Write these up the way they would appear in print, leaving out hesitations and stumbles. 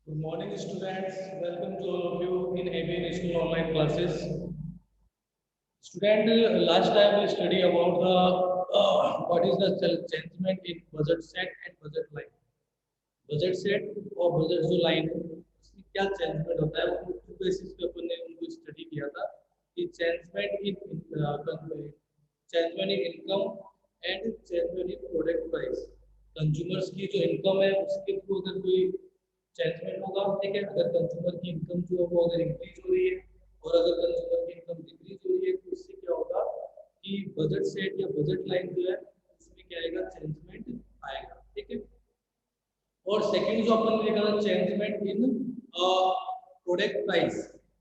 Good morning, students. Welcome to all of you in ABN National Online Classes. Student, last time we study about the what is the changement in budget set and budget line. Budget set और budget जो line है उसमें क्या changement होता है वो basis पे अपन ने उनको स्टडी किया था कि changement in income and changement in product price consumers की जो इनकम है उसके थ्रू अगर कोई चेंजमेंट होगा ठीक है अगर कंज्यूमर की इनकम जो है वो अगर इंक्रीज हो रही है और अगर कंज्यूमर की इनकम डिक्रीज हो रही है तो उससे क्या होगा कि बजट सेट या बजट लाइन जो है उसमें क्या आएगा चेंजमेंट आएगा ठीक है और सेकंड जो अपन ने देखा था चेंजमेंट इन प्रोडक्ट प्राइस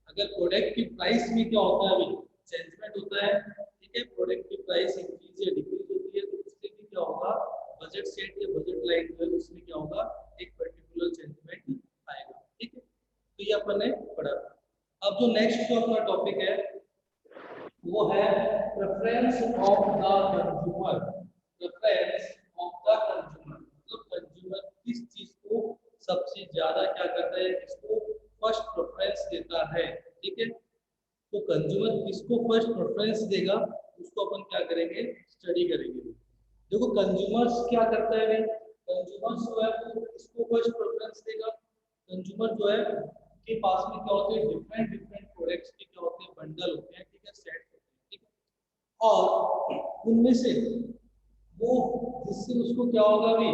अगर प्रोडक्ट की प्राइस में क्या होता है अभी चेंजमेंट होता है ठीक है प्रोडक्ट की प्राइस इंक्रीज या डिक्रीज होती है तो उससे भी क्या होगा बजट सेट या बजट लाइन जो है उसमें क्या होगा एक पर्टिकुलर चेंजमेंट आएगा ठीक है तो ये अपन ने पढ़ा अब जो नेक्स्ट जो अपना टॉपिक है वो है preference of the consumer preference of the consumer मतलब कंज्यूमर किस चीज को सबसे ज्यादा क्या करता है इसको फर्स्ट प्रेफरेंस देता है ठीक है तो कंज्यूमर किसको फर्स्ट प्रेफरेंस देगा उसको अपन क्या करेंगे स्टडी करेंगे देखो कंज्यूमर्स क्या करता है भाई कंज्यूमर्स जो है वो किसको फर्स्ट प्रेफरेंस देगा कंज्यूमर जो है के पास में क्या होते हैं डिफरेंट डिफरेंट प्रोडक्ट्स के क्या होते हैं बंडल होते हैं ठीक है सेट होते हैं ठीक है और उनमें से वो जिससे उसको क्या होगा अभी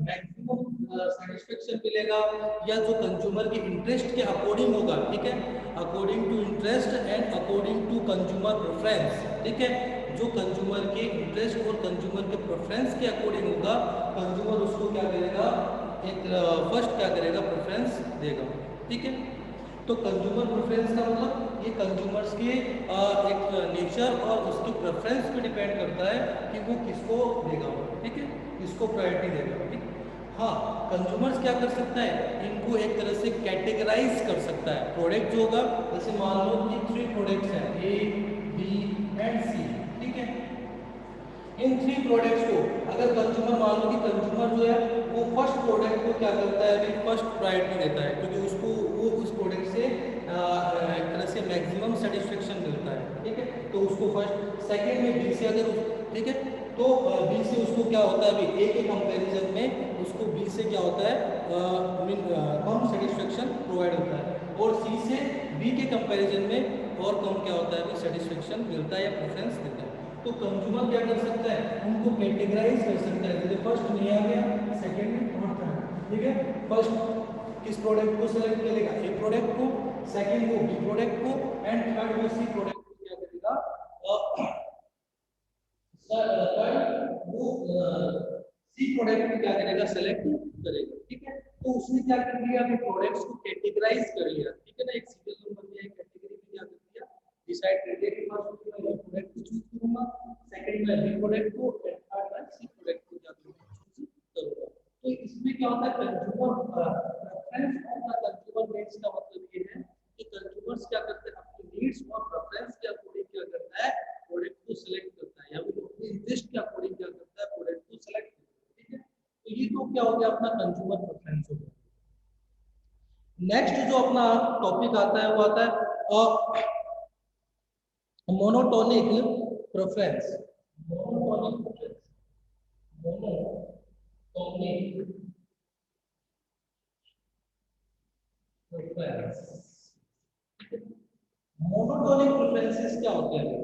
मैक्सिमम सेटिस्फेक्शन मिलेगा या जो कंज्यूमर के इंटरेस्ट के अकॉर्डिंग होगा ठीक है according to interest and according to consumer preference ठीक है जो कंज्यूमर के इंटरेस्ट और कंज्यूमर के प्रेफरेंस के अकॉर्डिंग होगा कंज्यूमर उसको क्या करेगा एक फर्स्ट क्या करेगा प्रेफरेंस देगा ठीक है तो कंज्यूमर प्रेफरेंस का मतलब ये कंज्यूमर्स के एक नेचर और उसके प्रेफरेंस पे डिपेंड करता है कि वो किसको देगा ठीक है किसको प्रायोरिटी देगा ठीक हाँ कंज्यूमर्स क्या कर सकता है इनको एक तरह से कैटेगराइज कर सकता है प्रोडक्ट जो होगा जैसे मान लो कि 3 प्रोडक्ट्स हैं ए बी एंड सी ठीक है इन 3 प्रोडक्ट्स को अगर कंज्यूमर मान लो कि कंज्यूमर जो है वो फर्स्ट प्रोडक्ट को क्या करता है अभी फर्स्ट प्रायोरिटी देता है क्योंकि उसको वो उस प्रोडक्ट से एक तरह से मैक्सिमम सेटिस्फेक्शन मिलता है ठीक है तो उसको फर्स्ट सेकंड में बी से अगर ठीक है तो बी से उसको क्या होता है अभी ए के कंपैरिजन में उसको बी से क्या होता है कम सेटिस्फेक्शन प्रोवाइड होता है और सी से बी के कंपैरिजन में और कम क्या होता है अभी सेटिस्फेक्शन मिलता है या प्रेफरेंस देता है तो कंज्यूमर क्या कर सकता है उनको कैटेगराइज कर सकता है जैसे फर्स्ट में आ गया सेकंड में और थर्ड ठीक है फर्स्ट किस प्रोडक्ट को सिलेक्ट करेगा ए प्रोडक्ट को सेकंड को बी प्रोडक्ट को एंड थर्ड को सी प्रोडक्ट को क्या करेगा थर्ड वो सी प्रोडक्ट को क्या करेगा सेलेक्ट करेगा ठीक है तो उसने क्या कर दिया अभी प्रोडक्ट्स को कैटेगराइज कर लिया ठीक है ना एक सीरियल नंबर दिया एक कैटेगरी में क्या कर दिया डिसाइड कर दिया कि फर्स्ट में मैं प्रोडक्ट को चूज करूंगा सेकंड में बी प्रोडक्ट को एंड थर्ड में सी प्रोडक्ट को क्या करूंगा चूज करूंगा तो इसमें क्या होता है consumer preference of the consumer needs का मतलब ये है कि कंज्यूमर्स क्या करते हैं अपनी नीड्स और प्रेफरेंस के अकॉर्डिंग क्या करता है प्रोडक्ट को सिलेक्ट करता है या फिर अपने इंटरेस्ट के अकॉर्डिंग क्या करता है प्रोडक्ट को सिलेक्ट करता है ठीक है तो ये तो क्या हो गया अपना कंज्यूमर प्रेफरेंस हो गया नेक्स्ट जो अपना टॉपिक आता है वो आता है monotonic preference monotonic preference monotonic preference monotonic preferences क्या होते हैं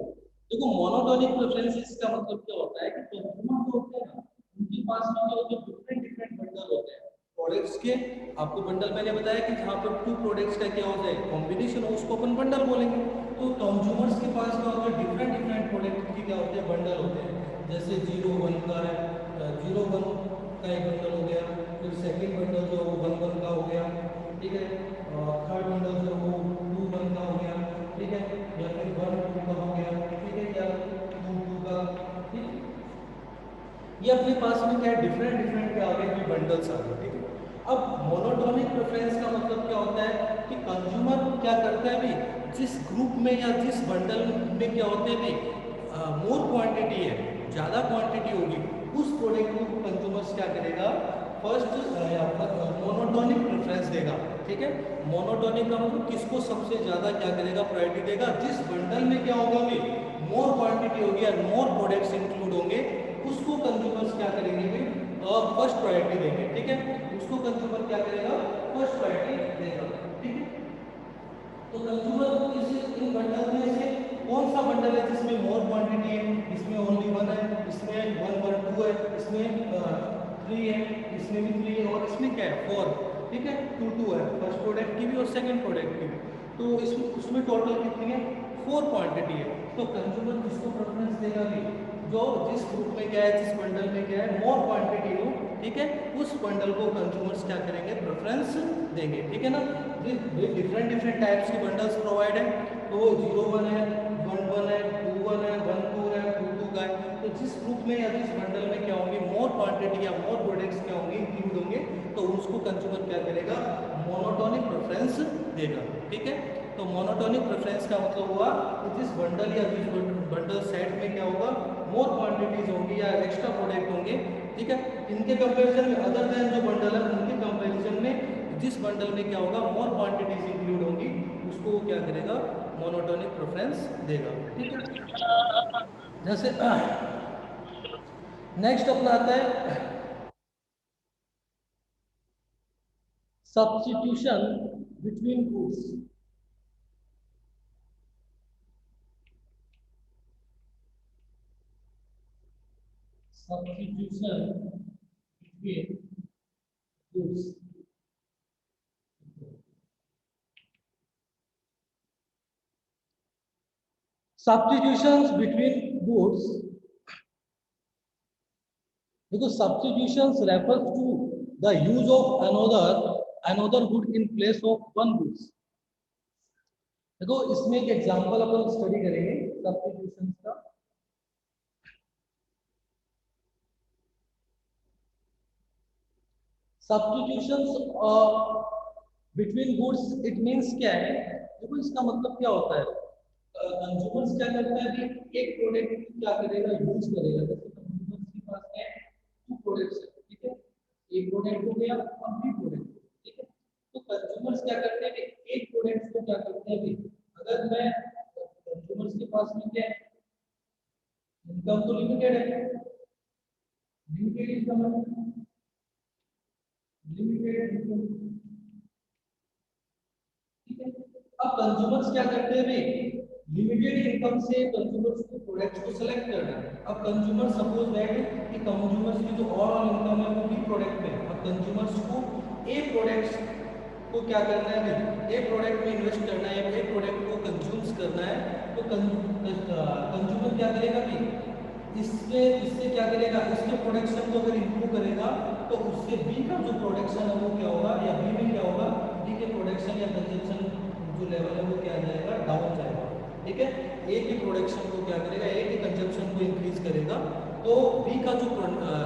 देखो मोनोटोनिक प्रेफरेंसेस का मतलब क्या होता है कि कंज्यूमर जो होते हैं ना उनके पास में क्या होते हैं डिफरेंट डिफरेंट बंडल होते हैं प्रोडक्ट्स के आपको बंडल मैंने बताया कि जहां पर 2 प्रोडक्ट्स का क्या होता है कॉम्बिनेशन हो उसको अपन बंडल बोलेंगे तो कंज्यूमर्स के पास क्या होता है डिफरेंट डिफरेंट प्रोडक्ट के क्या होते हैं बंडल होते हैं जैसे 0 1 का है 0 1 का एक बंडल हो गया फिर सेकंड बंडल जो वो 1 1 का हो गया ठीक है थर्ड बंडल जो वो 2 1 का हो गया ठीक है या फिर 1 2 का हो गया ठीक है या 2 2 का ठीक है ये अपने पास में क्या है डिफरेंट डिफरेंट क्या आ गए बंडल्स आ गए ठीक है अब मोनोटोनिक प्रेफरेंस का मतलब क्या होता है कि कंज्यूमर क्या करता है भाई जिस ग्रुप में या जिस बंडल में क्या होते हैं भाई मोर क्वांटिटी है ज़्यादा क्वांटिटी होगी उस प्रोडक्ट को कंज्यूमर्स क्या करेगा फर्स्ट मोनोटोनिक प्रेफरेंस देगा ठीक है। मोनोटोनिक का मतलब किसको सबसे ज्यादा क्या करेगा, प्रायोरिटी देगा, जिस बंडल में क्या होगा भी मोर क्वांटिटी होगी या मोर प्रोडक्ट्स इंक्लूड होंगे उसको कंज्यूमर्स क्या करेंगे भी फर्स्ट प्रायोरिटी देंगे, ठीक है। उसको कंज्यूमर क्या करेगा, फर्स्ट प्रायोरिटी देगा, ठीक है। तो कंज्यूमर इस इन बंडल में से कौन सा बंडल है जिसमें मोर क्वांटिटी है, इसमें ओनली 1 है, इसमें 1 1 2 है, इसमें 3 है, इसमें भी 3 है और इसमें क्या है 4, ठीक है। 2 2 है फर्स्ट प्रोडक्ट की भी और सेकंड प्रोडक्ट की भी। तो इसमें उसमें टोटल कितनी है, 4 क्वांटिटी है। तो कंज्यूमर किसको प्रेफरेंस देगा भी, जो जिस ग्रुप में क्या है, जिस बंडल में क्या है मोर क्वांटिटी हो, ठीक है, उस बंडल को कंज्यूमर्स क्या करेंगे, प्रेफरेंस देंगे, ठीक है ना। डिफरेंट डिफरेंट टाइप्स के बंडल्स प्रोवाइड है, तो 0 1 है, 1 1 है, 2 1 है, 1 2 है, 2 2 का है। तो जिस ग्रुप में या जिस बंडल में क्या होंगे मोर क्वांटिटी या मोर प्रोडक्ट्स क्या होंगे इंक्लूड होंगे, तो उसको कंज्यूमर क्या करेगा, मोनोटोनिक प्रेफरेंस देगा, ठीक है। तो मोनोटोनिक प्रेफरेंस का मतलब हुआ कि जिस बंडल या जिस बंडल सेट में क्या होगा मोर क्वांटिटीज होंगी या एक्स्ट्रा प्रोडक्ट होंगे, ठीक है। इनके कंपैरिजन में अदर देन जो बंडल है उनके कंपैरिजन में जिस बंडल में क्या होगा मोर क्वांटिटीज इंक्लूड होंगी उसको वो क्या करेगा, मोनोटोनिक प्रेफरेंस देगा, ठीक है। जैसे नेक्स्ट अपना आता है substitution between goods. Substitution between goods. Substitutions between goods, because substitutions refers to the use of another good in place of one goods. देखो इसमें एक एग्जांपल अपन स्टडी करेंगे सब्स्टिट्यूशंस का। Substitutions between goods it means क्या है, देखो इसका मतलब क्या होता है, कंज्यूमर्स क्या करता है कि एक प्रोडक्ट क्या करेगा, यूज करेगा। जैसे कंज्यूमर्स के पास है टू प्रोडक्ट्स है, ठीक है, एक प्रोडक्ट हो गया और बी प्रोडक्ट, ठीक है। तो कंज्यूमर्स क्या करते हैं कि एक प्रोडक्ट को क्या करते हैं भी, अगर मैं कंज्यूमर्स के पास में क्या है, इनकम तो लिमिटेड है, लिमिटेड इनकम है, लिमिटेड इनकम, ठीक है। अब कंज्यूमर्स क्या करते हैं भाई, लिमिटेड इनकम से कंज्यूमर्स को प्रोडक्ट्स को सेलेक्ट करना है। अब कंज्यूमर सपोज दैट कि कंज्यूमर्स की जो ओवरऑल इनकम है वो बी प्रोडक्ट में, अब कंज्यूमर्स को ए प्रोडक्ट्स को क्या करना है भाई, ए प्रोडक्ट में इन्वेस्ट करना है, ए प्रोडक्ट को कंज्यूम्स करना है। तो कंज्यूमर क्या करेगा भाई, इससे क्या करेगा, इसके प्रोडक्शन को अगर इंप्रूव करेगा तो उससे बी का जो प्रोडक्शन है वो क्या होगा, या बी में क्या होगा, बी के प्रोडक्शन या कंजप्शन जो लेवल है वो क्या जाएगा, डाउन जाएगा, ठीक है। ए के प्रोडक्शन को क्या करेगा, ए के कंजप्शन को इंक्रीज करेगा, तो बी का जो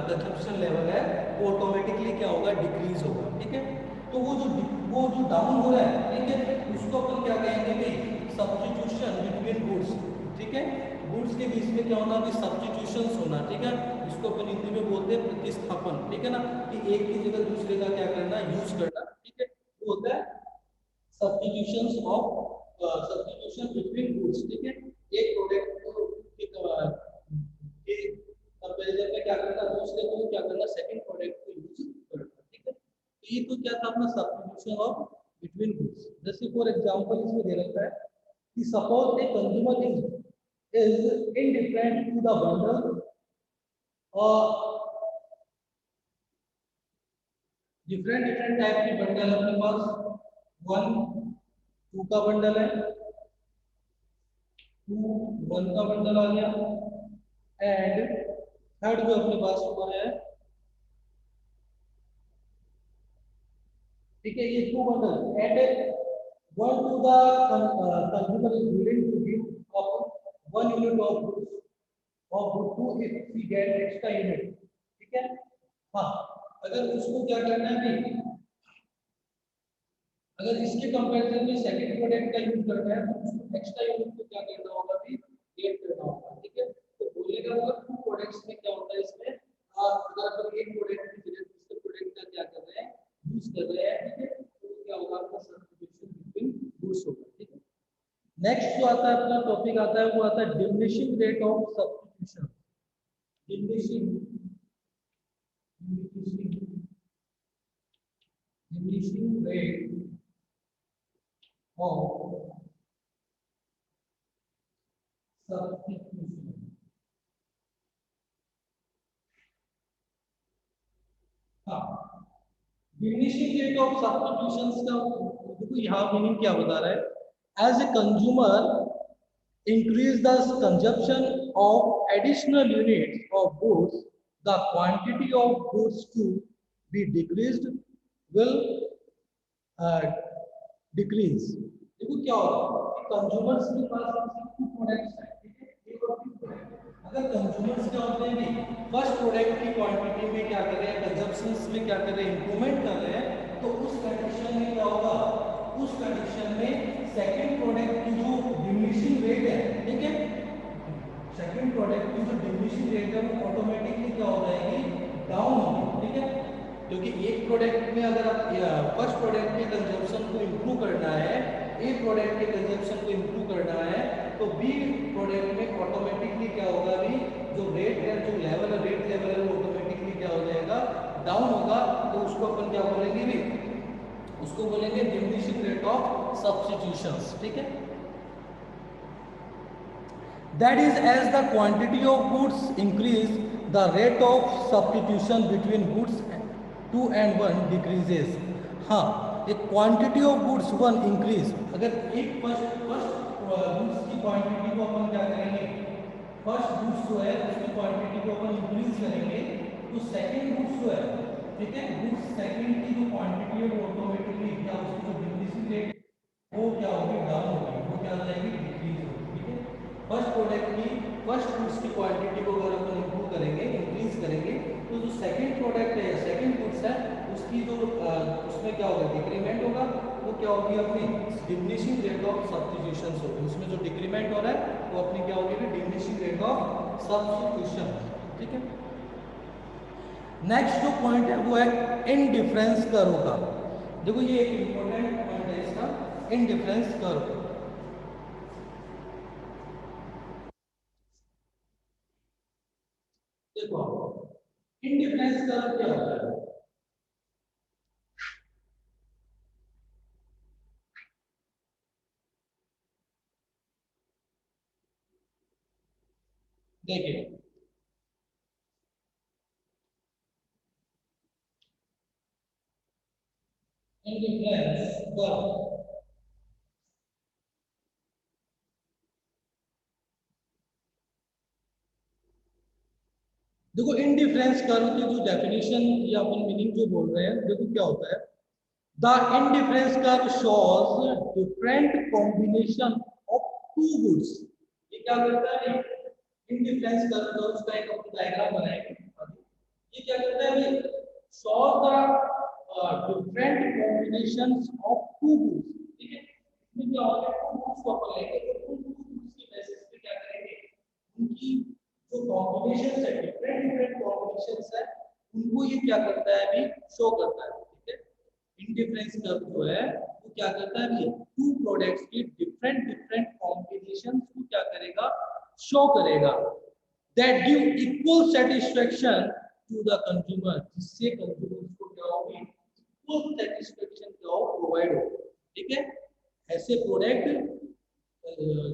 कंजप्शन लेवल है वो ऑटोमेटिकली क्या होगा, डिक्रीज होगा, ठीक है। तो वो जो डाउन हो रहा है, ठीक है, उसको अपन क्या कहेंगे भाई, सब्स्टिट्यूशन बिटवीन गुड्स, ठीक है। गुड्स के बीच में क्या होना, सब्स्टिट्यूशंस होना, ठीक है। इसको अपन हिंदी में बोलते हैं प्रतिस्थापन, ठीक है ना, कि एक की जगह दूसरे का क्या करना, यूज करना, ठीक है, वो होता है substitutions of substitution between goods, ठीक है। एक प्रोडक्ट को के कंपैरिजन में क्या करना, दूसरे को क्या करना, सेकंड प्रोडक्ट को यूज करना, ठीक है। तो ये तो क्या था अपना सब्स्टिट्यूशन ऑफ बिटवीन गुड्स। जैसे फॉर एग्जांपल इसमें दे रखा है कि suppose a consumer is indifferent to the bundle और डिफरेंट डिफरेंट टाइप की बंडल अपने पास, 1 2 का बंडल है, 2 1 का बंडल आ गया, एंड थर्ड जो अपने पास हुआ है, ठीक है, ये 2 bundle and 1 to the consumer is willing to give up 1 unit of goods of good to if we get extra unit, ठीक है। हाँ, अगर उसको क्या करना है भाई, अगर इसके कंपैरिजन में सेकंड प्रोडक्ट का यूज करना है तो उसको एक्स्ट्रा यूनिट को क्या करना होगा भी, गेट करना होगा, ठीक है। तो बोलेगा होगा टू प्रोडक्ट्स में क्या होता है, इसमें अगर अपन एक प्रोडक्ट की जगह दूसरे प्रोडक्ट का क्या कर रहे हैं, यूज कर रहे हैं, ठीक है, तो क्या होगा, आपको नेक्स्ट जो आता है अपना टॉपिक आता है वो आता है diminishing rate of substitution. Diminishing diminishing rate of substitution. हाँ, डिमिनिशिंग रेट ऑफ सब्स्टिट्यूशंस का देखो यहाँ मीनिंग क्या बता रहा है। As a consumer increase the consumption of additional units of goods, the quantity of goods to be decreased will uh, decrease। देखो क्या होगा कि कंज्यूमर्स के पास टू प्रोडक्ट्स हैं, ठीक है, ए और बी प्रोडक्ट। अगर कंज्यूमर्स क्या होते हैं कि फर्स्ट प्रोडक्ट की क्वांटिटी में क्या कर रहे हैं, कंजप्शंस में क्या कर रहे हैं, इंप्रूवमेंट कर रहे हैं, तो उस कंडीशन में क्या होगा, उस कंडीशन में सेकंड प्रोडक्ट की जो डिमिनिशिंग रेट है, ठीक है, सेकंड प्रोडक्ट की जो डिमिनिशिंग रेट है वो ऑटोमेटिकली क्या हो जाएगी, डाउन होगी, ठीक है। क्योंकि एक प्रोडक्ट में अगर आप फर्स्ट प्रोडक्ट के कंजम्पशन को इंप्रूव करना है, ए प्रोडक्ट के कंजम्पशन को इंप्रूव करना है, तो बी प्रोडक्ट में ऑटोमेटिकली क्या होगा, भी जो रेट है, जो लेवल है, रेट लेवल है, वो ऑटोमेटिकली क्या हो जाएगा, डाउन होगा। तो उसको अपन क्या बोलेंगे, भी उसको बोलेंगे डिमिनिशिंग रेट ऑफ सब्स्टिट्यूशंस, ठीक है। That is, as the quantity of goods increase, the rate of substitution between goods two and one decreases। हाँ, एक quantity of goods one increase, अगर एक फर्स्ट गुड्स की क्वांटिटी को अपन क्या करेंगे, फर्स्ट गुड्स जो है उसकी क्वांटिटी को अपन इंक्रीज करेंगे, तो सेकंड गुड्स जो है, ठीक है, गुड्स सेकंड की जो क्वांटिटी है वो ऑटोमेटिकली क्या, उसकी जो डिक्रीजिंग रेट वो क्या होगी, डाउन होगी, वो क्या हो जाएगी, डिक्रीज होगी, ठीक है। फर्स्ट प्रोडक्ट की फर्स्ट गुड्स की क्वांटिटी को अगर अपन इंप्रूव करेंगे, इंक्रीज करेंगे, तो जो सेकंड प्रोडक्ट है या सेकंड गुड्स है उसकी जो उसमें क्या होगा, डिक्रीमेंट होगा, वो क्या होगी, अपनी डिमिनिशिंग रेट ऑफ सब्स्टिट्यूशन होगी, उसमें जो डिक्रीमेंट हो रहा है वो अपनी क्या होगी, डिमिनिशिंग रेट ऑफ सब्स्टिट्यूशन, ठीक है। नेक्स्ट जो पॉइंट है वो है इनडिफरेंस कर्व का। देखो ये एक इंपॉर्टेंट पॉइंट है इसका, इनडिफरेंस कर्व। देखो इनडिफरेंस कर्व क्या होता है, देखिए इनडिफरेंस कर्व, देखो इनडिफरेंस कर्व की जो डेफिनेशन या अपन मीनिंग जो बोल रहे हैं, देखो क्या होता है, the indifference curve shows different combination of two goods. ये क्या करता है, इनडिफरेंस कर्व का उसका एक अपन डायग्राम बनाएंगे। ये क्या करता है भाई, shows the different combinations of two goods, ठीक है। इसमें क्या होगा, टू गुड्स को अपन लेंगे, तो उन टू गुड्स की बेसिस पे क्या करेंगे, उनकी जो कॉम्बिनेशंस है, डिफरेंट डिफरेंट कॉम्बिनेशंस है, उनको ये क्या करता है, अभी शो करता है, ठीक है। इंडिफरेंस कर्व जो है वो क्या करता है, ये टू प्रोडक्ट्स की डिफरेंट डिफरेंट कॉम्बिनेशंस को क्या करेगा, शो करेगा, that give equal satisfaction to the consumer, जिससे कंज्यूमर्स को क्या होगी, इक्वल सेटिस्फेक्शन क्या हो, प्रोवाइड हो, ठीक है। ऐसे प्रोडक्ट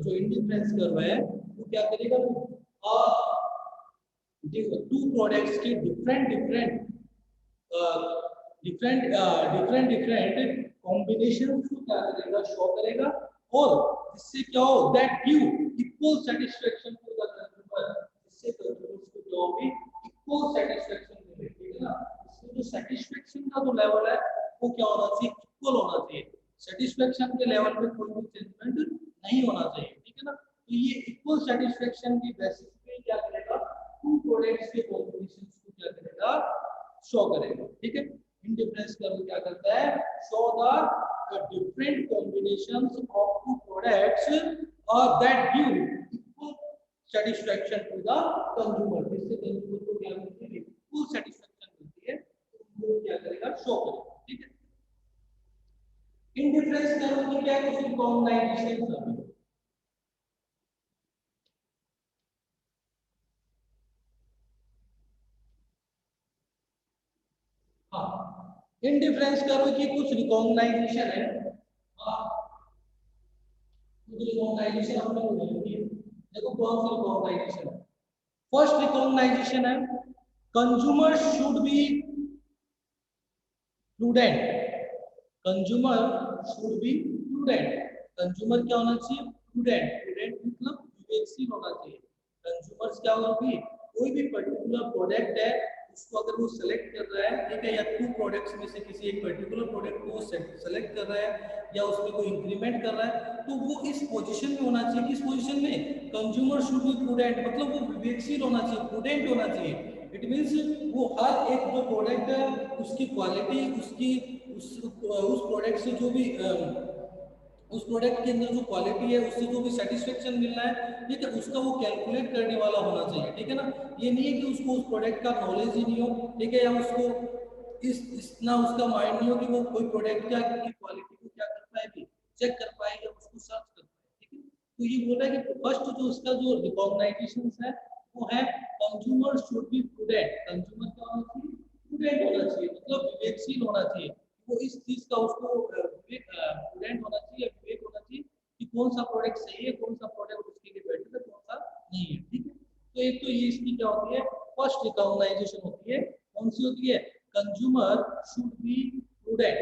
जो इंडिफरेंस कर्व है वो क्या करेगा, टू प्रोडक्ट्स की डिफरेंट डिफरेंट डिफरेंट कॉम्बिनेशन को क्या करेगा, शो करेगा, और इससे क्या हो, that give equal satisfaction to the consumer, इससे कंज्यूमर्स को क्या होगी, इक्वल सेटिस्फेक्शन मिले, ठीक है ना। इसमें जो सेटिस्फेक्शन का जो लेवल है वो क्या होना चाहिए, इक्वल होना चाहिए, सेटिस्फेक्शन के लेवल पे कोई भी चेंजमेंट नहीं होना चाहिए, ठीक है ना। तो ये इक्वल सेटिस्फेक्शन की बेसिस पे क्या करेगा, टू प्रोडक्ट्स के कॉम्बिनेशंस को क्या करेगा, शो करेगा, ठीक है। इंडिफरेंस कर्व क्या करता है, show the different combinations of two products that give equal satisfaction to the consumer, जिससे कंज्यूमर को क्या मिलती है, इक्वल सेटिस्फेक्शन मिलती है, तो वो क्या करेगा, शो करेगा, ठीक है। इंडिफरेंस कर्व की क्या कुछ रिकॉग्नाइजेशन है, इन डिफरेंस करो कि कुछ रिकॉग्नाइजेशन है, कुछ रिकॉग्नाइजेशन हमने बोली, देखो कौन सी रिकॉग्नाइजेशन है। फर्स्ट रिकॉग्नाइजेशन है consumer should be prudent, consumer should be prudent, consumer क्या होना चाहिए, प्रूडेंट, प्रूडेंट मतलब विवेकशील होना चाहिए। कंज्यूमर्स क्या होगी, कोई भी पर्टिकुलर प्रोडक्ट है उसको अगर वो सेलेक्ट कर रहा है, ठीक है, या टू प्रोडक्ट्स में से किसी एक पर्टिकुलर प्रोडक्ट को सेलेक्ट कर रहा है या उसमें कोई इंक्रीमेंट कर रहा है, तो वो इस पोजीशन में होना चाहिए, किस पोजीशन में, कंज्यूमर शुड बी प्रूडेंट, मतलब वो विवेकशील होना चाहिए, प्रूडेंट होना चाहिए। इट मीन्स वो हर एक जो प्रोडक्ट है उसकी क्वालिटी, उसकी उस प्रोडक्ट से जो भी उस प्रोडक्ट के अंदर जो क्वालिटी है उससे जो भी सेटिस्फेक्शन मिल रहा है, ठीक है, उसका वो कैलकुलेट करने वाला होना चाहिए, ठीक है ना। ये नहीं है कि उसको उस प्रोडक्ट का नॉलेज ही नहीं हो, ठीक है, या उसको इतना उसका माइंड नहीं हो कि वो कोई प्रोडक्ट का की क्वालिटी को क्या कर पाए भी चेक कर पाए या उसको सर्च कर पाए, ठीक है। तो ये बोल रहा है कि फर्स्ट जो उसका जो रिकॉग्नाइजेशन है वो है consumer should be prudent, consumer क्या होना चाहिए, प्रूडेंट होना चाहिए, मतलब विवेकशील होना चाहिए, वो इस चीज का उसको प्रूडेंट होना चाहिए, विवेक होना चाहिए कि कौन सा प्रोडक्ट सही है, कौन सा प्रोडक्ट उसके लिए बेटर है, कौन सा नहीं है, ठीक है। तो एक तो ये इसकी क्या होती है, फर्स्ट रिकॉग्नाइजेशन होती है, कौन सी होती है, कंज्यूमर शुड बी प्रूडेंट,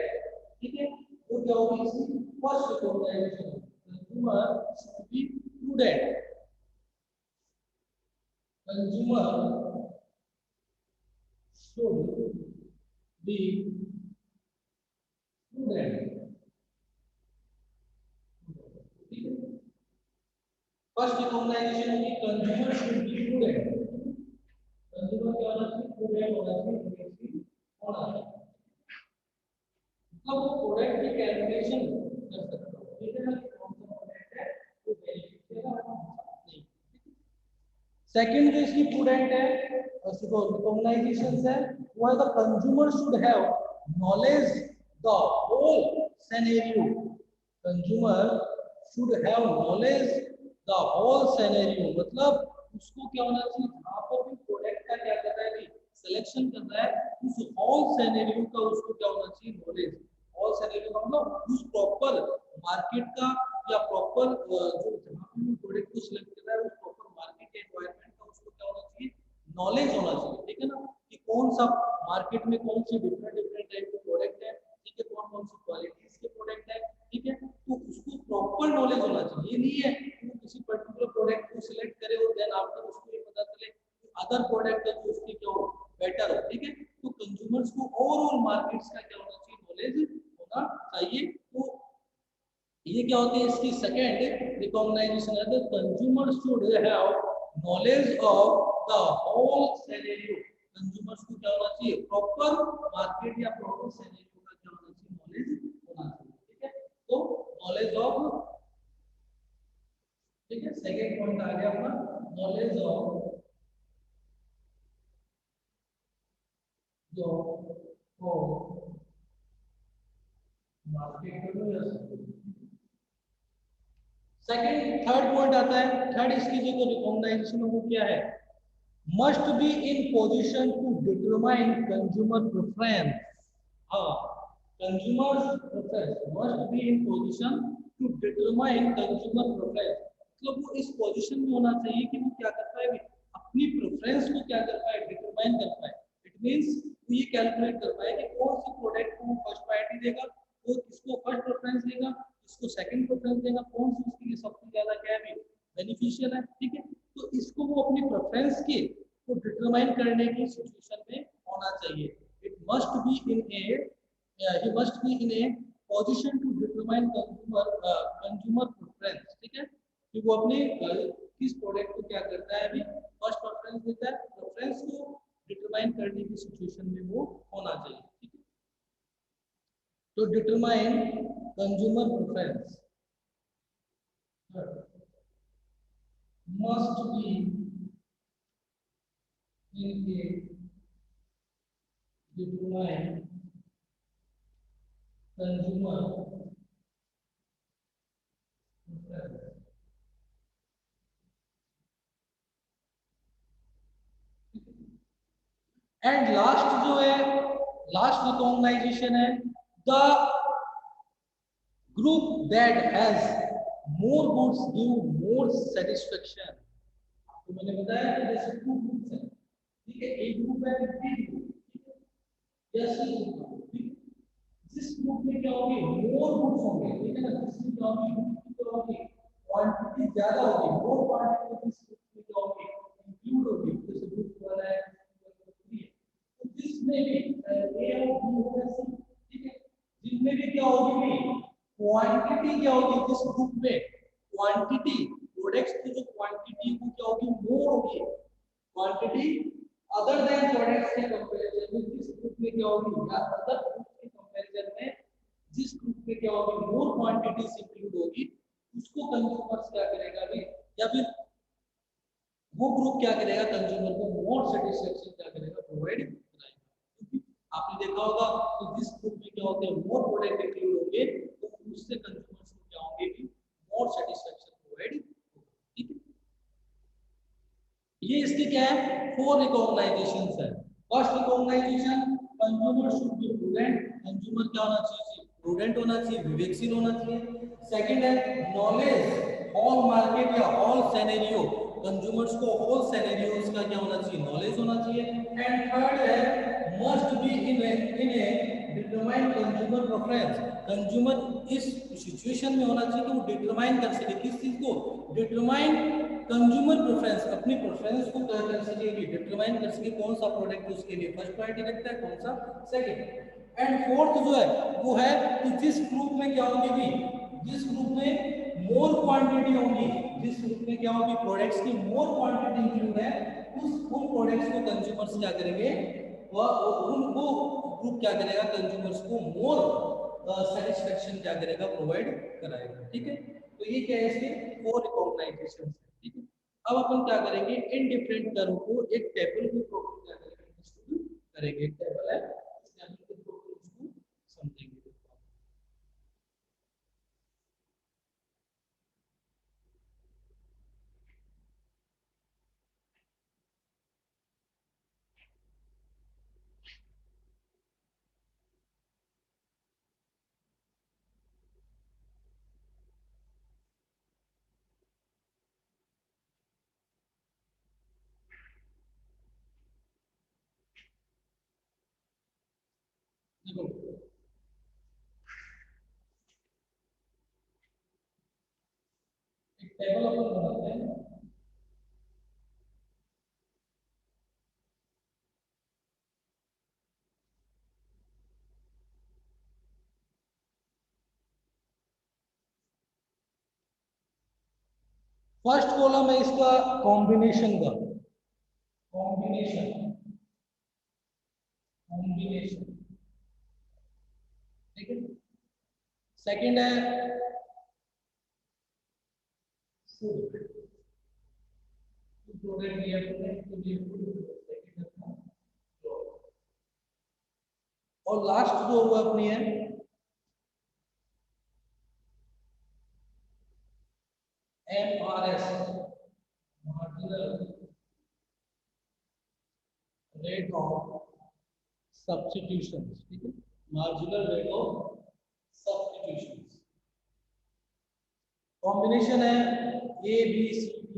ठीक है। वो क्या होगी इसकी first recognition, consumer should be prudent, consumer should be prudent, ठीक है। फर्स्ट रिकॉग्नाइजेशन होगी consumer should be prudent, consumer क्या होना चाहिए, प्रूडेंट होना चाहिए, विवेकशील होना चाहिए, मतलब वो प्रोडक्ट की कैलकुलेशन कर सकता हो, ठीक है ना, कौन सा प्रोडक्ट है वो बेनिफिशियल है और कौन सा नहीं। सेकंड जो इसकी प्रूडेंट है रिकॉग्नाइजेशन है, वो है the consumer should have knowledge the whole scenario, consumer should have knowledge the whole scenario, मतलब उसको क्या होना चाहिए, जहां पर भी प्रोडक्ट का क्या कर रहा है, सिलेक्शन कर रहा है, उस होल सिनेरियो का उसको क्या होना चाहिए, नॉलेज। होल सिनेरियो का मतलब उस प्रॉपर मार्केट का या प्रॉपर जो जहां पे भी प्रोडक्ट को सिलेक्ट कर रहा है उस प्रॉपर मार्केट एनवायरनमेंट का उसको क्या होना चाहिए, नॉलेज होना चाहिए, ठीक है ना, कि कौन सा मार्केट में कौन सी डिफरेंट डिफरेंट टाइप के प्रोडक्ट है, ठीक है, कौन कौन सी क्वालिटीज के प्रोडक्ट है, ठीक है, तो उसको प्रॉपर नॉलेज होना चाहिए। ये नहीं है कि वो किसी पर्टिकुलर प्रोडक्ट को सिलेक्ट करे और देन आफ्टर उसको ये पता चले अदर प्रोडक्ट है जो उसकी क्या हो बेटर हो, ठीक है। तो कंज्यूमर्स को ओवरऑल मार्केट्स का क्या होना चाहिए, नॉलेज होना चाहिए। तो ये क्या होती है इसकी सेकंड रिकॉग्नाइजेशन है, the consumer should have knowledge of the whole scenario, consumers को क्या होना चाहिए, प्रॉपर मार्केट या प्रॉपर सिनेरियो का क्या होना चाहिए, नॉलेज होना चाहिए, ठीक है। तो नॉलेज ऑफ, ठीक है, सेकंड पॉइंट आ गया अपना, नॉलेज ऑफ जो होल मार्केट में। सेकंड थर्ड पॉइंट आता है, थर्ड इसकी जो रिकॉग्नाइजेशन है वो क्या है, must be in position to determine consumer preference, हाँ, consumer preference must be in position to determine consumer preference, मतलब वो इस पोजीशन में होना चाहिए कि वो क्या कर पाए, अपनी प्रेफरेंस को क्या कर पाए, डिटरमाइन कर पाए। इट मींस वो ये कैलकुलेट कर पाए कि कौन सी प्रोडक्ट को वो फर्स्ट प्रायोरिटी देगा, वो किसको फर्स्ट प्रेफरेंस देगा, किसको सेकंड प्रेफरेंस देगा, कौन सी उसके लिए सबसे ज्यादा क्या है बेनिफिशियल है, ठीक है। तो इसको वो अपनी प्रेफरेंस के को डिटरमाइन करने की सिचुएशन में होना चाहिए। It must be in A he must be in a position to determine consumer preference, ठीक है, कि वो अपने किस प्रोडक्ट को क्या करता है, अभी फर्स्ट प्रेफरेंस देता है, प्रेफरेंस को डिटरमाइन करने की सिचुएशन में वो होना चाहिए, ठीक है। तो determine consumer preference must be in a determine consumer preference, and last जो है लास्ट रिकॉग्नाइजेशन है the group that has more goods give more satisfaction. तो मैंने बताया कि जैसे टू ग्रुप्स हैं, ठीक है, एक ग्रुप है बी ग्रुप, ठीक है, या सी ग्रुप, ठीक है। जिस ग्रुप में क्या होगी मोर गुड्स होंगे, ठीक है ना, जिसमें क्या होगी गुड्स की क्या होगी क्वांटिटी ज्यादा होगी, मोर क्वांटिटी जिस ग्रुप में क्या होगी इंक्लूड होगी, जैसे ग्रुप 1 है, 2 है, 3 है, तो जिसमें भी ए और बी होगा सी, ठीक है, जिनमें भी क्या होगी भी क्वांटिटी क्या होगी जिस ग्रुप में क्वांटिटी प्रोडक्ट्स की जो क्वांटिटी वो क्या होगी मोर होगी, क्वांटिटी अदर देन प्रोडक्ट्स के कंपैरिजन में जिस ग्रुप में क्या होगी या अदर ग्रुप के कंपैरिजन में जिस ग्रुप में क्या होगी मोर क्वांटिटीज इंक्लूड होगी, उसको कंज्यूमर्स क्या करेगा भी, या फिर वो ग्रुप क्या करेगा कंज्यूमर को मोर सेटिस्फेक्शन क्या करेगा प्रोवाइड कराएगा। क्योंकि आपने देखा होगा कि जिस ग्रुप में क्या होते हैं मोर प्रोडक्ट इंक्लूड होंगे तो उससे कंज्यूमर्स को क्या होंगे भी मोर सेटिस्फेक्शन प्रोवाइड होगा, ठीक है। ये इसके क्या है फोर रिकॉग्नाइजेशंस है। First recognition consumer should be prudent, consumer क्या होना चाहिए प्रूडेंट होना चाहिए, विवेकशील होना चाहिए। सेकंड है नॉलेज ऑल मार्केट या ऑल सिनेरियो, कंज्यूमर्स को ऑल सिनेरियोस का क्या होना चाहिए नॉलेज होना चाहिए। एंड थर्ड है must be in A determine consumer preference, consumer इस सिचुएशन में होना चाहिए कि वो डिटरमाइन कर सके किस चीज को डिटरमाइन कंज्यूमर प्रेफरेंस, अपनी प्रेफरेंस को क्या कर सके कि डिटरमाइन कर सके कौन सा प्रोडक्ट उसके लिए फर्स्ट प्रायोरिटी रखता है कौन सा सेकंड। एंड फोर्थ जो है वो है कि जिस ग्रुप में क्या होगी भी जिस ग्रुप में मोर क्वांटिटी होगी, जिस ग्रुप में क्या होगी प्रोडक्ट्स की मोर क्वांटिटी इंक्लूड है उन प्रोडक्ट्स को कंज्यूमर्स क्या करेंगे वह उनको ग्रुप क्या करेगा कंज्यूमर्स को मोर सेटिस्फेक्शन क्या करेगा प्रोवाइड कराएगा, ठीक है। तो ये क्या है इसके फोर रिकॉग्नाइजेशन है, ठीक है। अब अपन क्या करेंगे इन डिफरेंट टर्म को एक टेबल के थ्रू क्या करेंगे डिस्ट्रीब्यूट करेंगे, एक टेबल है इस टेबल के थ्रू उसको समझेंगे। देखो एक टेबल अपन बनाते हैं। फर्स्ट कॉलम है इसका कॉम्बिनेशन का, कॉम्बिनेशन कॉम्बिनेशन, ठीक है। सेकंड है फूड, प्रोडक्ट लिया तो ये फूड, सेकंड है जॉब। और लास्ट जो हुआ अपनी है MRS, marginal rate of substitution, ठीक है, marginal rate of substitution. Combination है ABCD,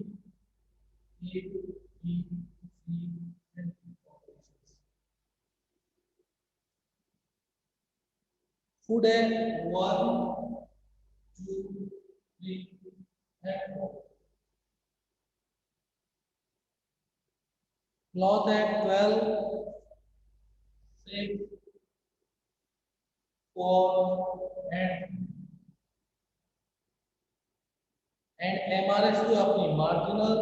फूड है 1 2 3 क्लॉथ है 12 6 4 एंड MRS जो अपनी मार्जिनल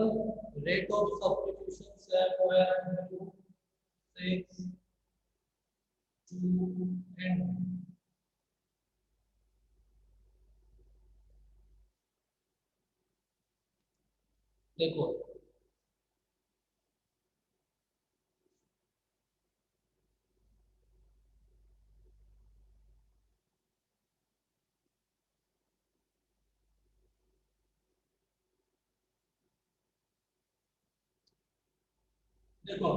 रेट ऑफ सब्स्टिट्यूशन है वो है 2 6 2 एंड। देखो देखो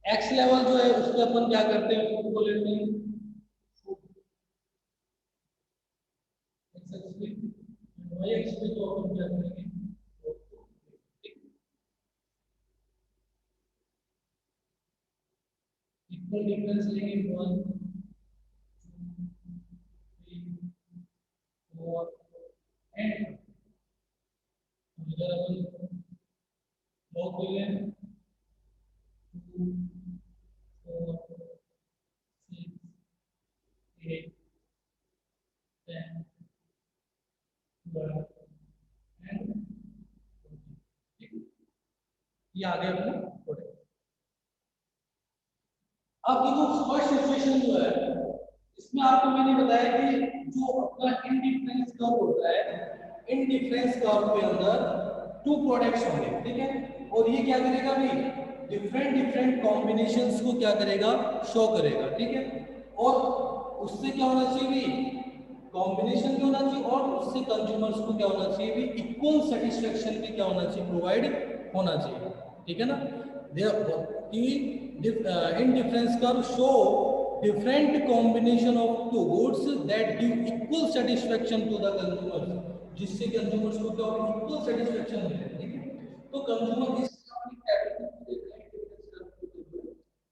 एक्स लेवल जो है उसको अपन क्या करते हैं, फूड को लेते हैं, वाई एक्स पे तो अपन क्या करेंगे, इक्वल डिफरेंस लेंगे 1 3 4 एंड इधर अपन लॉग ले लें 2 4 6 8 10 12 एंड 14। ये आ गया अपने प्रोडक्ट। अब देखो फर्स्ट सिचुएशन जो है इसमें आपको मैंने बताया कि जो अपना इंडिफरेंस कर्व होता है, इंडिफरेंस कर्व के अंदर 2 प्रोडक्ट्स होंगे, ठीक है, और ये क्या करेगा भाई, डिफरेंट डिफरेंट कॉम्बिनेशंस को क्या करेगा, शो करेगा, ठीक है, और उससे क्या होना चाहिए भाई, कॉम्बिनेशन भी होना चाहिए और उससे कंज्यूमर्स को क्या होना चाहिए भी, इक्वल सेटिस्फेक्शन भी क्या होना चाहिए, प्रोवाइड होना चाहिए, ठीक है ना। In difference curve show different combination of two goods that give equal satisfaction to the consumers, जिससे कंज्यूमर्स को क्या होगा, इक्वल सेटिस्फेक्शन मिले, ठीक है। तो कंज्यूमर इस कैटेगरी को देख रहे हैं,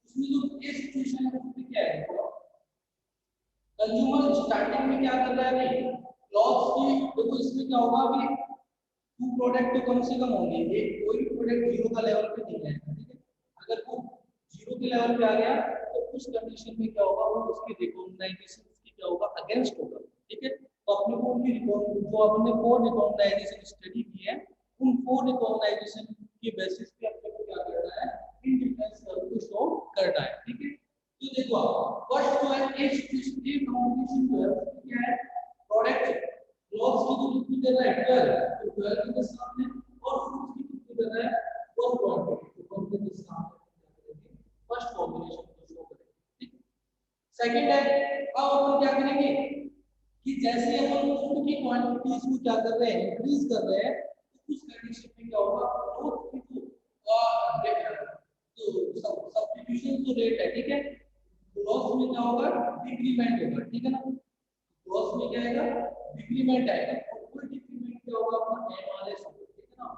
उसमें जो ये सिचुएशन है उसमें क्या है, कंज्यूमर स्टार्टिंग में क्या कर रहा है भाई, क्लॉथ्स की देखो इसमें क्या होगा अभी, 2 प्रोडक्ट तो कम से कम होंगे, एक कोई भी प्रोडक्ट 0 का लेवल पे नहीं आएगा, ठीक है, अगर वो 0 के लेवल पे आ गया तो उस कंडीशन में क्या होगा, वो उसकी रिकॉग्नाइजेशन की क्या होगा, अगेंस्ट होगा, ठीक है। तो अपने को उनकी जो अपने 4 रिकॉग्नाइजेशन स्टडी की है, उन 4 रिकॉग्नाइजेशन के बेसिस पे अपने को क्या करना है, इन डिफरेंस कर्व को शो करना है, ठीक है। तो देखो फर्स्ट जो है ए कॉम्बिनेशन जो है क्या है, प्रोडक्ट क्लॉथ्स की तो कितनी कर रहा है 12, तो 12 के सामने, और फ्रूट्स की कितनी कर रहा है 1 क्वांटिटी, तो 1 के सामने फर्स्ट कॉम्बिनेशन को शो करेंगे, ठीक है। सेकंड है, अब अपन क्या करेंगे कि जैसे अपन फूड की क्वांटिटीज को क्या कर रहे हैं, इंक्रीज कर रहे हैं, तो उस कंडीशन में क्या होगा, ग्रोथ की जो सब्स्टिट्यूशन जो रेट है, ठीक है, ग्रोथ में क्या होगा, डिक्रीमेंट होगा, ठीक है ना, ग्रोथ में क्या आएगा, डिक्रीमेंट आएगा, और कोई डिक्रीमेंट क्या होगा, अपना एमआरएस होगा, ठीक है ना,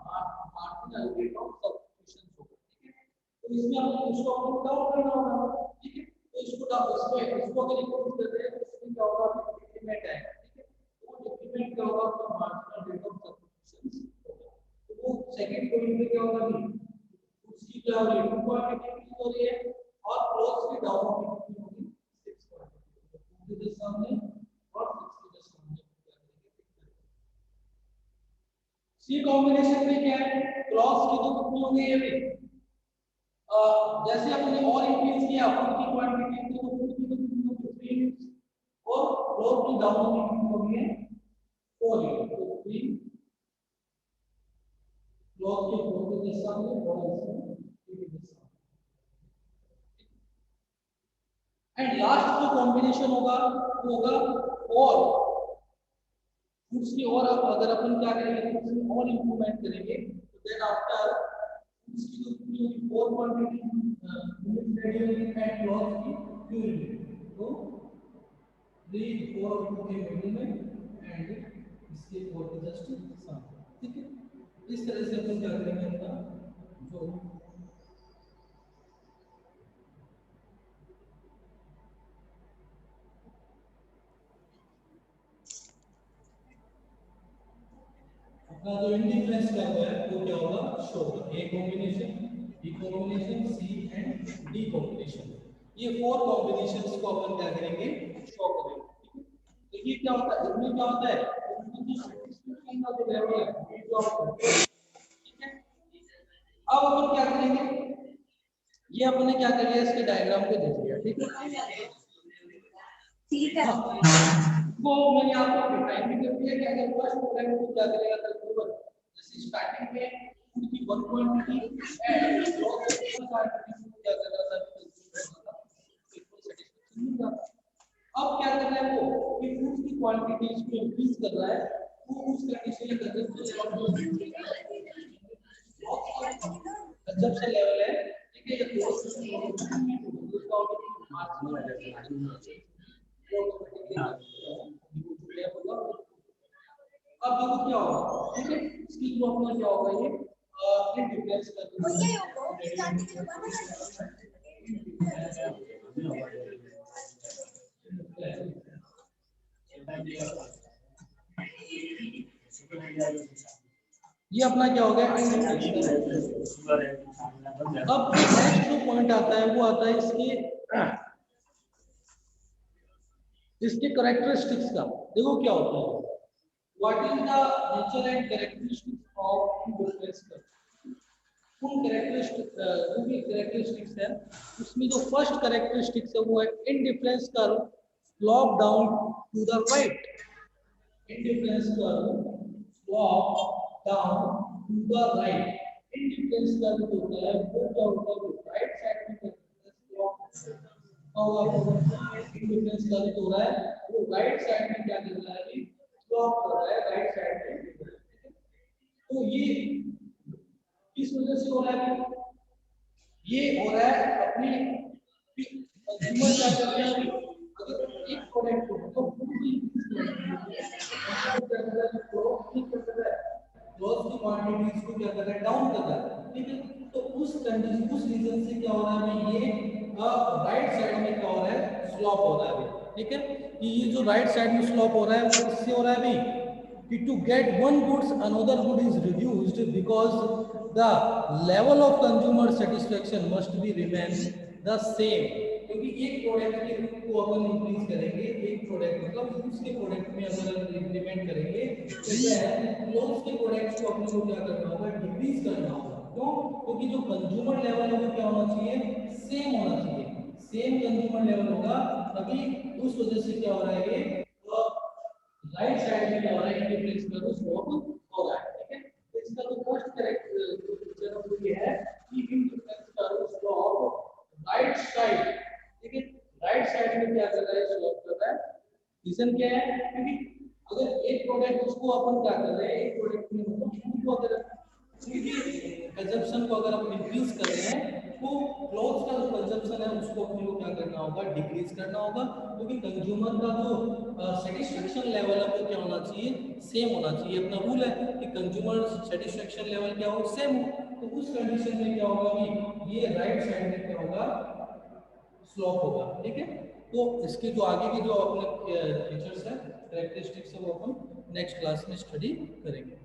मार्जिनल रेट ऑफ सब्स्टिट्यूशन होगा, ठीक है। तो इसमें आपको उसको आपको डाउन करना होगा, ठीक है, तो इसको इसको अगर इंक्लूड कर रहे हैं तो इसमें क्या होगा, डिक्रीमेंट आएगा, ठीक है, तो डिक्रीमेंट क्या होगा, आपका मार्जिनल रेट ऑफ सब्स्टिट्यूशन होगा, तो वो सेकंड पॉइंट पे क्या होगा, उसकी क्या हो रही है, 2 क्वांटिटी हो रही है, और क्लोज की डाउन कितनी होगी, 6 क्वांटिटी, 2 के सामने और 6 के सामने क्या करेंगे, सी कॉम्बिनेशन में क्या है, क्रॉस की तो कितनी हो गई है, जैसे अपने और इंक्रीज किया फूड की क्वांटिटी तो फूड की तो कितनी होगी 3, और क्लोज की डाउन की कितनी होगी 4, तो 3 क्लोज के 4 के सामने और इसमें 3 के सामने, एंड लास्ट जो कॉम्बिनेशन होगा वो होगा, और फूड्स की, और अब अगर अपन क्या करेंगे, फूड्स में और इंप्रूवमेंट करेंगे, तो देन आफ्टर फूड्स की जो कितनी होगी 4 क्वांटिटी यूनिट रेडी होगी, एंड क्लॉथ की 2 यूनिट, तो 3 4 के मिडिल में एंड इसके 4 के जस्ट सामने, ठीक है। इस तरह से अपन क्या करेंगे, अपना जो अपना जो इंडिफरेंस कर्व है वो क्या होगा, शो होगा, A combination, B combination, C and D combination, ये 4 कॉम्बिनेशंस को अपन क्या करेंगे, शो करेंगे, ठीक है। तो ये क्या होता है, इसमें क्या होता है, इसमें जो सैटिस्फैक्शन का जो लेवल है ये जो होता है, ठीक है। अब अपन क्या करेंगे, ये अपने क्या कर लिया, इसके डायग्राम को देख लिया, ठीक है, ठीक है, वो मैंने आपको डिफाइन भी कर दिया कि अगर फर्स्ट प्रोडक्ट को क्या करेगा, कंज्यूमर जैसे स्टार्टिंग में फूड की 1 क्वांटिटी एंड ग्रोथ की 1 क्वांटिटी को क्या कर रहा था, कंज्यूमर बिल्कुल सेटिस्फैक्शन मिल रहा था। अब क्या कर रहा है वो कि फूड की क्वांटिटीज को इंक्रीज कर रहा है, वो उस कंडीशन में कंजम्पशन लेवल है, ठीक है, ये अब देखो क्या होगा, ठीक है, इसकी जो अपना क्या होगा ये इंडिफरेंस का ये अपना क्या हो गया। अब नेक्स्ट जो पॉइंट आता है वो आता है इसके करेक्टरिस्टिक्स का। देखो क्या होता है, what is the nature and characteristics of indifference curve. उन कैरेक्टरिस्टिक जो भी कैरेक्टरिस्टिक्स है उसमें जो फर्स्ट कैरेक्टरिस्टिक्स है वो है indifference curve slope down to the right. Indifference curve slope down to the right. Indifference curve जो होता है वो क्या होता है, वो राइट साइड में स्लोप और इंडिफरेंस कर्व जो हो रहा है वो राइट साइड में क्या कर रहा है, अभी स्लोप कर रहा है राइट साइड में। तो ये किस वजह से हो रहा है, ये हो रहा है अपने कंज्यूमर क्या कर रहे हैं, अगर एक प्रोडक्ट को तो लॉस की क्वांटिटीज को क्या कर रहा है, डाउन कर रहा है, ठीक है। तो उस कंडीशन उस रीजन से क्या हो रहा है, ये राइट साइड में क्या हो रहा है, स्लॉप हो रहा है, ठीक है। ये जो राइट साइड में स्लॉप हो रहा है वो किससे हो रहा है अभी, to get one goods another good is reduced because the level of consumer satisfaction must be remain the same। क्योंकि एक प्रोडक्ट को अपन इंक्रीज करेंगे, एक प्रोडक्ट मतलब दूसरे प्रोडक्ट में अगर इंप्लीमेंट करेंगे तो क्या है, क्लोज के प्रोडक्ट्स को अपने को क्या करना होगा, डिक्रीज करना होगा। क्यों, क्योंकि जो कंज्यूमर लेवल है वो क्या होना चाहिए, सेम होना चाहिए। सेम कंज्यूमर लेवल होगा तभी, उस वजह से क्या हो रहा है, ये राइट साइड में क्या हो रहा है, इंडिफरेंस कर्व स्लोप हो रहा है, ठीक है। इसका जो फर्स्ट कैरेक्टर फीचर है वो ये है कि indifference curve slope right side, ठीक है, राइट साइड में क्या कर रहा है, स्लोप कर रहा है। रीजन क्या है, क्योंकि अगर एक प्रोडक्ट उसको अपन क्या कर रहे हैं, एक प्रोडक्ट में मतलब उसको अगर कंजप्शन को अगर हम इंक्रीज कर रहे हैं तो क्लोथ्स का जो कंजप्शन है उसको अपने को क्या करना होगा, डिक्रीज करना होगा। क्योंकि कंज्यूमर का जो सेटिस्फेक्शन लेवल है वो क्या होना चाहिए, सेम होना चाहिए। अपना रूल है कि कंज्यूमर सेटिस्फेक्शन लेवल क्या हो, सेम हो। तो उस कंडीशन में क्या होगा कि ये राइट साइड में क्या होगा, स्लोप होगा, ठीक है। तो इसके जो आगे के जो अपने फीचर्स है, कैरेक्टरिस्टिक्स है, वो अपन नेक्स्ट क्लास में स्टडी करेंगे।